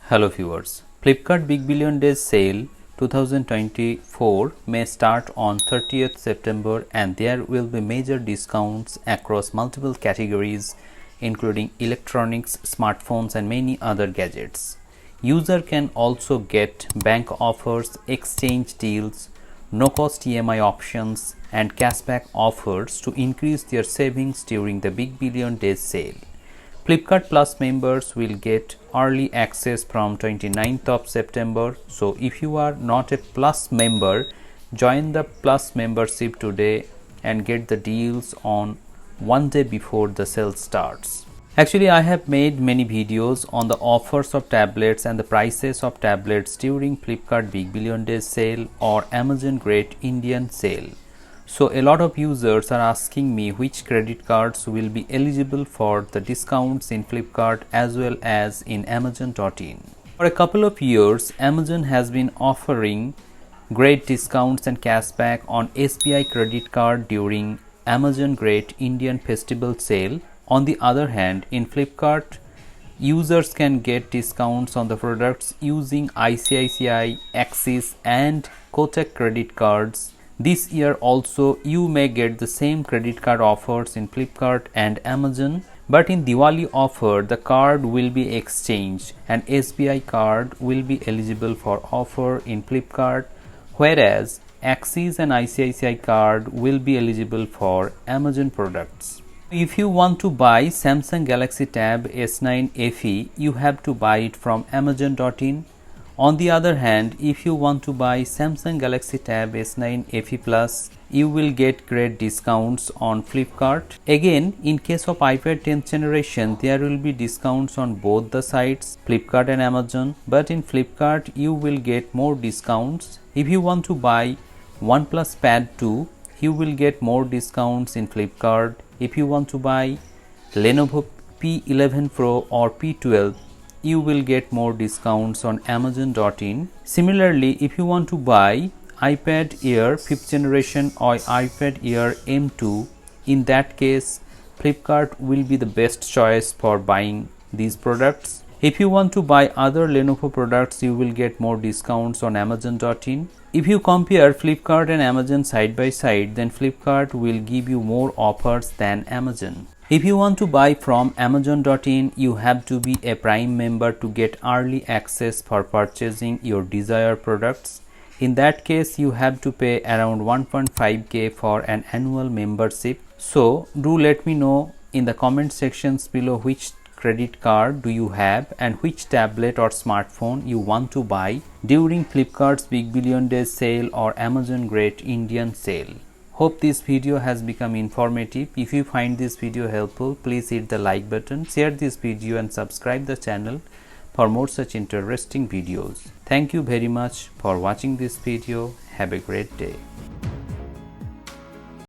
Hello viewers, Flipkart Big Billion Days Sale 2024 may start on 30th September and there will be major discounts across multiple categories including electronics, smartphones and many other gadgets. User can also get bank offers, exchange deals, no-cost EMI options and cashback offers to increase their savings during the Big Billion Days sale. Flipkart Plus members will get early access from 29th of September. So if you are not a Plus member, join the Plus membership today and get the deals on one day before the sale starts. Actually, I have made many videos on the offers of tablets and the prices of tablets during Flipkart Big Billion Days sale or Amazon Great Indian sale. So a lot of users are asking me which credit cards will be eligible for the discounts in Flipkart as well as in Amazon.in. For a couple of years, Amazon has been offering great discounts and cashback on SBI credit card during Amazon Great Indian Festival sale. On the other hand, in Flipkart, users can get discounts on the products using ICICI, Axis and Kotak credit cards. This year also you may get the same credit card offers in Flipkart and Amazon, but in Diwali offer the card will be exchanged and SBI card will be eligible for offer in Flipkart, whereas Axis and ICICI card will be eligible for Amazon products. If you want to buy Samsung Galaxy Tab S9 FE, you have to buy it from Amazon.in. On the other hand, if you want to buy Samsung Galaxy Tab S9 FE Plus, you will get great discounts on Flipkart. Again, in case of iPad 10th generation, there will be discounts on both the sites, Flipkart and Amazon. But in Flipkart, you will get more discounts. If you want to buy Oneplus Pad 2, you will get more discounts in Flipkart. If you want to buy Lenovo P11 Pro or P12, you will get more discounts on Amazon.in. Similarly, if you want to buy iPad Air 5th generation or iPad Air M2, in that case Flipkart will be the best choice for buying these products. If you want to buy other Lenovo products, you will get more discounts on Amazon.in. If you compare Flipkart and Amazon side by side, then Flipkart will give you more offers than Amazon. If you want to buy from Amazon.in, you have to be a Prime member to get early access for purchasing your desired products. In that case, you have to pay around 1.5k for an annual membership. So, do let me know in the comment sections below which credit card do you have and which tablet or smartphone you want to buy during Flipkart's Big Billion Days sale or Amazon Great Indian sale. Hope this video has become informative. If you find this video helpful, please hit the like button, share this video and subscribe the channel for more such interesting videos. Thank you very much for watching this video. Have a great day.